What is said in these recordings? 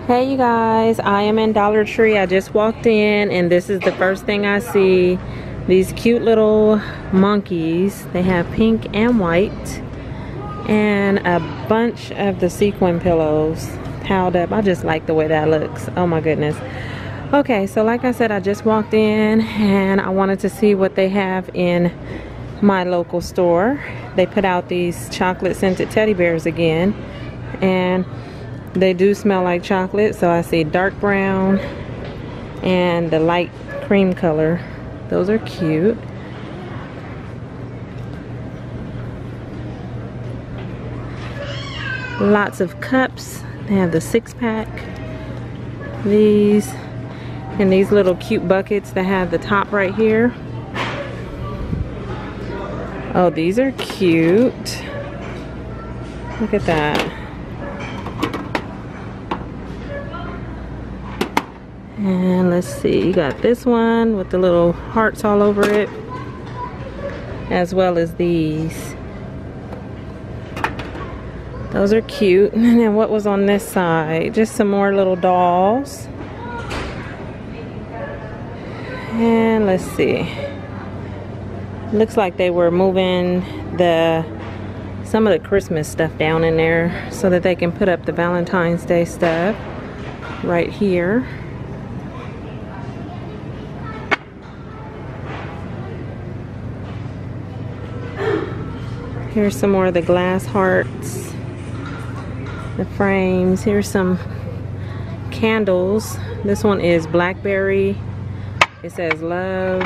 Hey you guys, I am in Dollar Tree. I just walked in and this is the first thing I see. These cute little monkeys. They have pink and white and a bunch of the sequin pillows piled up. I just like the way that looks. Oh my goodness. Okay, so like I said, I just walked in and I wanted to see what they have in my local store. They put out these chocolate scented teddy bears again, and they do smell like chocolate. So I see dark brown and the light cream color. Those are cute. Lots of cups. They have the 6-pack. These and these little cute buckets that have the top right here. Oh, these are cute. Look at that. And let's see, you got this one with the little hearts all over it, as well as these. Those are cute. And then what was on this side? Just some more little dolls. And let's see. Looks like they were moving some of the Christmas stuff down in there so that they can put up the Valentine's Day stuff right here. Here's some more of the glass hearts, the frames. Here's some candles. This one is blackberry. It says love,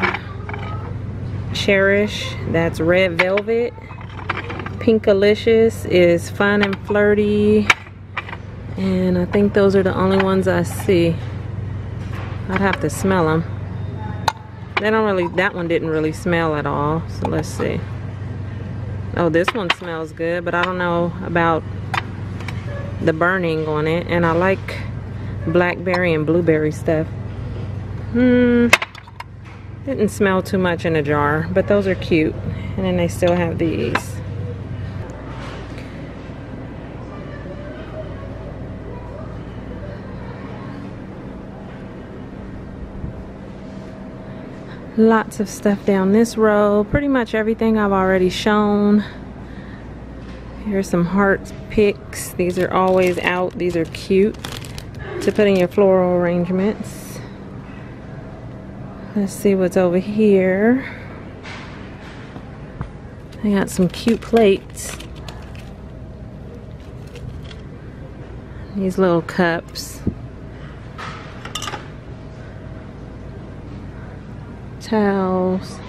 cherish. That's red velvet. Pinkalicious is fun and flirty. And I think those are the only ones I see. I'd have to smell them. They don't really, that one didn't really smell at all. So let's see. Oh, this one smells good, but I don't know about the burning on it. And I like blackberry and blueberry stuff. Didn't smell too much in a jar, but those are cute. And then they still have these. Lots of stuff down this row. Pretty much everything I've already shown. Here's some heart picks. These are always out. These are cute to put in your floral arrangements. Let's see what's over here. I got some cute plates. These little cups. Towels.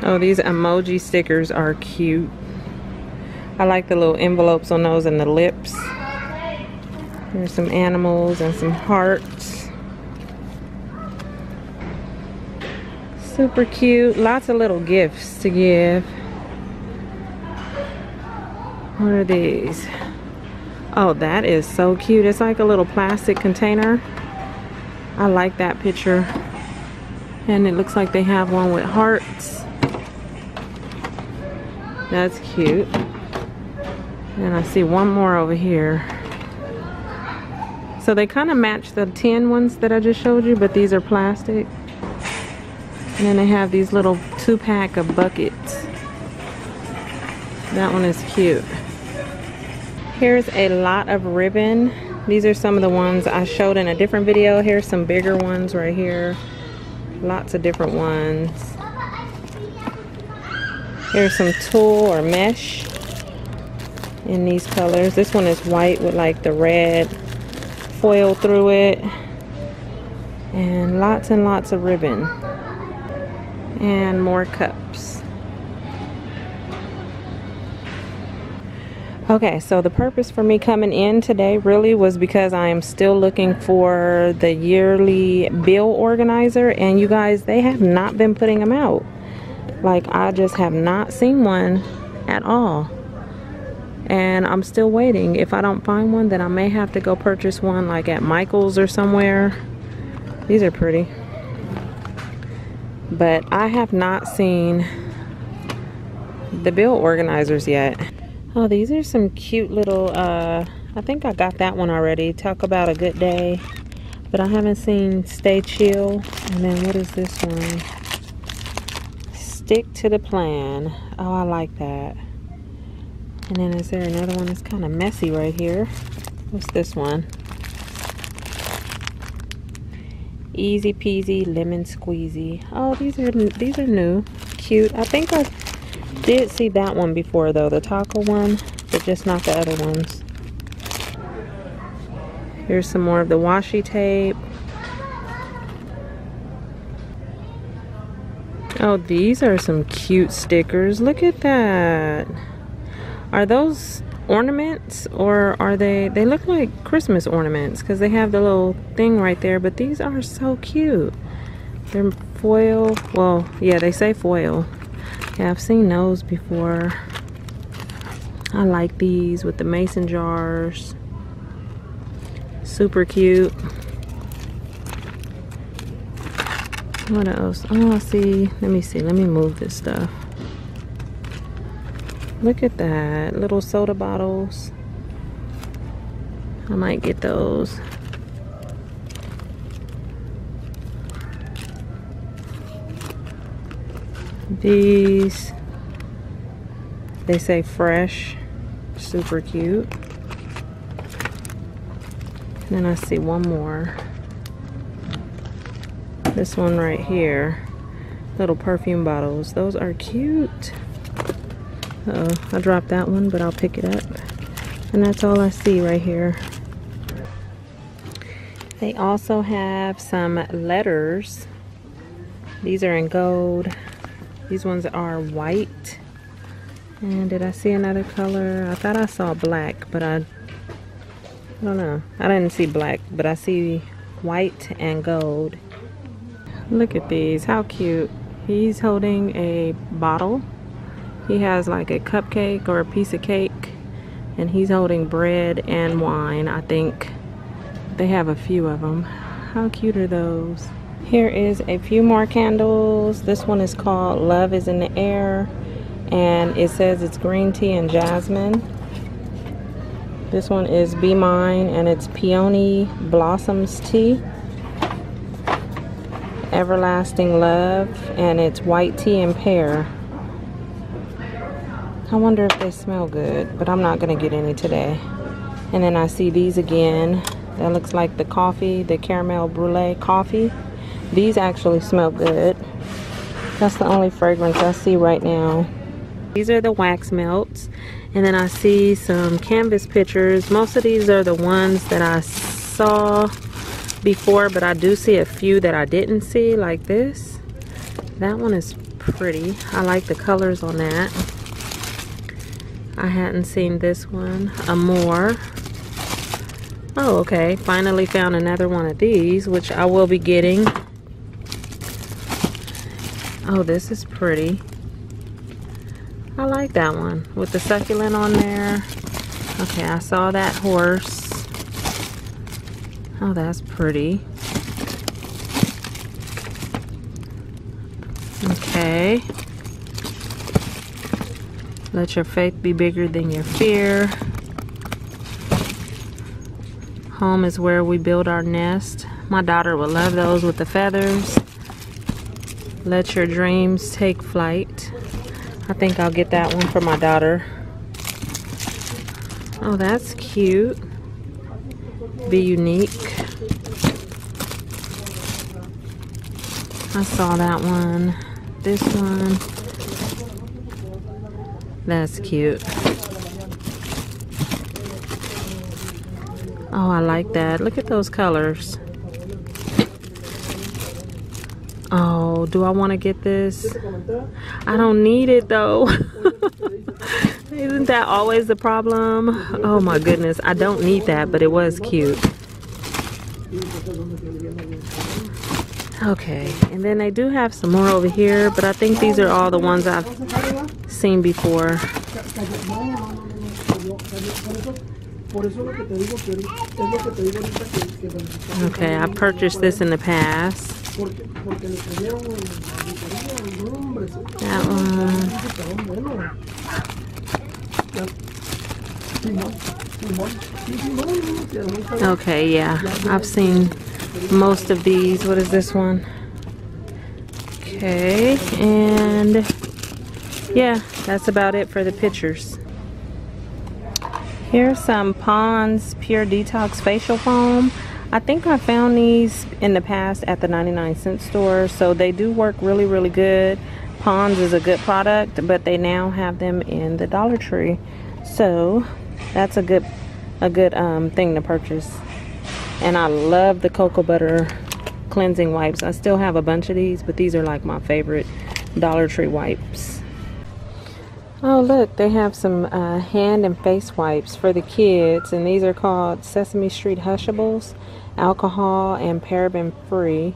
Oh, these emoji stickers are cute. I like the little envelopes on those and the lips. There's some animals and some hearts. Super cute. Lots of little gifts to give. What are these? Oh, that is so cute. It's like a little plastic container. I like that picture. And it looks like they have one with hearts. That's cute. And I see one more over here. So they kind of match the tin ones that I just showed you, but these are plastic. And then they have these little 2-pack of buckets. That one is cute. Here's a lot of ribbon. These are some of the ones I showed in a different video. Here's some bigger ones right here. Lots of different ones. Here's some tulle or mesh in these colors. This one is white with like the red foil through it. And lots of ribbon. And more cups. Okay, so the purpose for me coming in today really was because I am still looking for the yearly bill organizer, and you guys, they have not been putting them out. Like, I just have not seen one at all. And I'm still waiting. If I don't find one, then I may have to go purchase one like at Michael's or somewhere. These are pretty. But I have not seen the bill organizers yet. Oh, these are some cute little, I think I got that one already. Talk about a good day. But I haven't seen Stay Chill. And then what is this one? Stick to the Plan. Oh, I like that. And then is there another one that's kind of messy right here? What's this one? Easy Peasy Lemon Squeezy. Oh, these are new. Cute. I think I did see that one before though, the taco one, but just not the other ones. Here's some more of the washi tape. Oh, these are some cute stickers. Look at that. Are those ornaments or are they look like Christmas ornaments because they have the little thing right there, but these are so cute. They're foil. Well, yeah, they say foil. Yeah, I've seen those before. I like these with the mason jars. Super cute. What else? Oh, I see. Let me see. Let me move this stuff. Look at that. Little soda bottles. I might get those. These, they say fresh. Super cute. And then I see one more. This one right here. Little perfume bottles. Those are cute. Uh-oh, I dropped that one, but I'll pick it up. And that's all I see right here. They also have some letters. These are in gold. These ones are white. And did I see another color? I thought I saw black, but I don't know. I didn't see black, but I see white and gold. Look at these. How cute. He's holding a bottle. He has like a cupcake or a piece of cake, and he's holding bread and wine. I think they have a few of them. How cute are those? Here is a few more candles. This one is called Love is in the Air, and it says it's green tea and jasmine. This one is Be Mine, and it's Peony Blossoms Tea. Everlasting Love, and it's white tea and pear. I wonder if they smell good, but I'm not gonna get any today. And then I see these again. That looks like the coffee, the caramel brulee coffee. These actually smell good. That's the only fragrance I see right now. These are the wax melts. And then I see some canvas pictures. Most of these are the ones that I saw before, but I do see a few that I didn't see, like this. That one is pretty. I like the colors on that. I hadn't seen this one. Amore. Oh, okay. Finally found another one of these, which I will be getting. Oh, this is pretty. I like that one with the succulent on there. Okay, I saw that horse. Oh, that's pretty. Okay. Let your faith be bigger than your fear. Home is where we build our nest. My daughter would love those with the feathers. Let your dreams take flight. I think I'll get that one for my daughter. Oh, that's cute. Be unique. I saw that one. This one. That's cute. Oh, I like that. Look at those colors. Oh, do I want to get this? I don't need it though. Isn't that always the problem? Oh my goodness, I don't need that, but it was cute. Okay, and then they do have some more over here, but I think these are all the ones I've seen before. Okay, I purchased this in the past. that one. Okay, yeah, I've seen most of these. What is this one? Okay, and yeah, that's about it for the pictures. Here's some Pond's Pure Detox Facial Foam. I think I found these in the past at the 99-cent store, so they do work really, really good. Pond's is a good product, but they now have them in the Dollar Tree, so that's a good thing to purchase. And I love the cocoa butter cleansing wipes. I still have a bunch of these, but these are like my favorite Dollar Tree wipes. Oh look, they have some hand and face wipes for the kids, and these are called Sesame Street Hushables, alcohol and paraben free,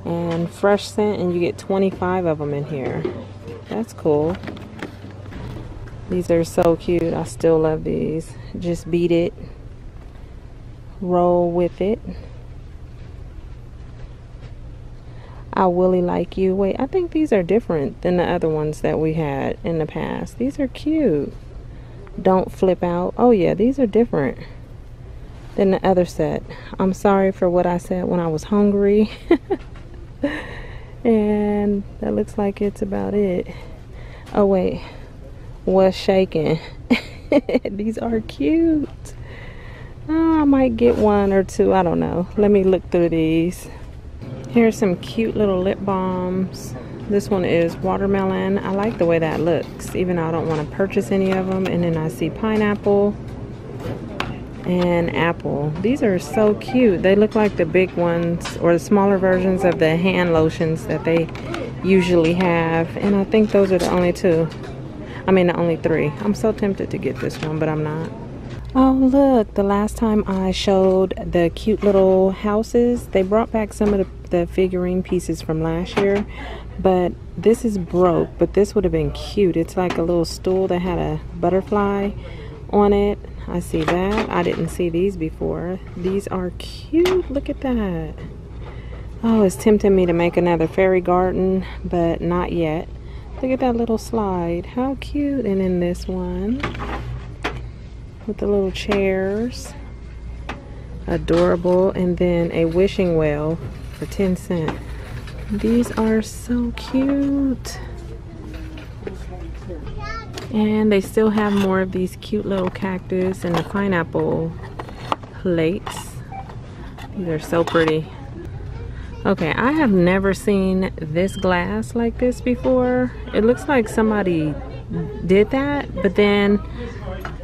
and fresh scent, and you get 25 of them in here. That's cool. These are so cute. I still love these. Just beat it, roll with it. I Willy Like You. Wait, I think these are different than the other ones that we had in the past. These are cute. Don't Flip Out. Oh yeah, these are different than the other set. I'm sorry for what I said when I was hungry. And that looks like it's about it. Oh wait, What's Shaking. These are cute. Oh, I might get one or two. I don't know. Let me look through these. Here's some cute little lip balms. This one is watermelon. I like the way that looks, even though I don't want to purchase any of them. And then I see pineapple and apple. These are so cute. They look like the big ones or the smaller versions of the hand lotions that they usually have. And I think those are the only two. I mean, the only three. I'm so tempted to get this one, but I'm not. Oh look, the last time I showed the cute little houses, they brought back some of the figurine pieces from last year, but this is broke, but this would have been cute. It's like a little stool that had a butterfly on it. I see that. I didn't see these before. These are cute. Look at that. Oh, it's tempting me to make another fairy garden, but not yet. Look at that little slide. How cute. And then this one with the little chairs, adorable. And then a wishing well for 10 cents. These are so cute. And they still have more of these cute little cactus and the pineapple plates. These are so pretty. Okay, I have never seen this glass like this before. It looks like somebody did that, but then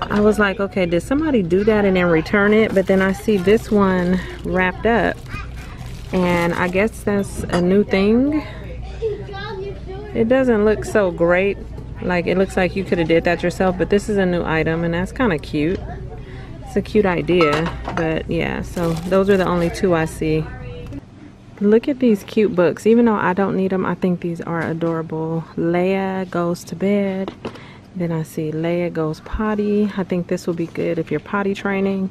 I was like, okay, did somebody do that and then return it? But then I see this one wrapped up, and I guess that's a new thing. It doesn't look so great. Like, it looks like you could have did that yourself, but this is a new item, and that's kind of cute. It's a cute idea, but yeah, so those are the only two I see. Look at these cute books. Even though I don't need them, I think these are adorable. Leia Goes to Bed. Then I see Leia Goes Potty. I think this will be good if you're potty training.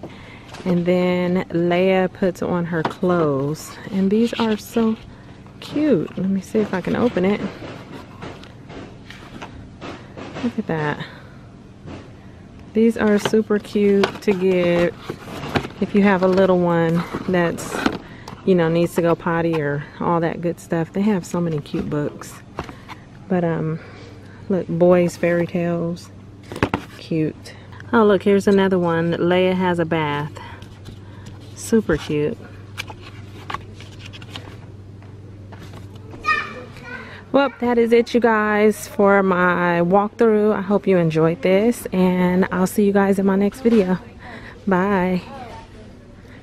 And then Leia Puts On Her Clothes. And these are so cute. Let me see if I can open it. Look at that. These are super cute to get if you have a little one that's, you know, needs to go potty or all that good stuff. They have so many cute books. But look, Boys Fairy Tales. Cute. Oh look, here's another one. Leia Has a Bath. Super cute. Well, that is it, you guys, for my walkthrough. I hope you enjoyed this, and I'll see you guys in my next video. Bye.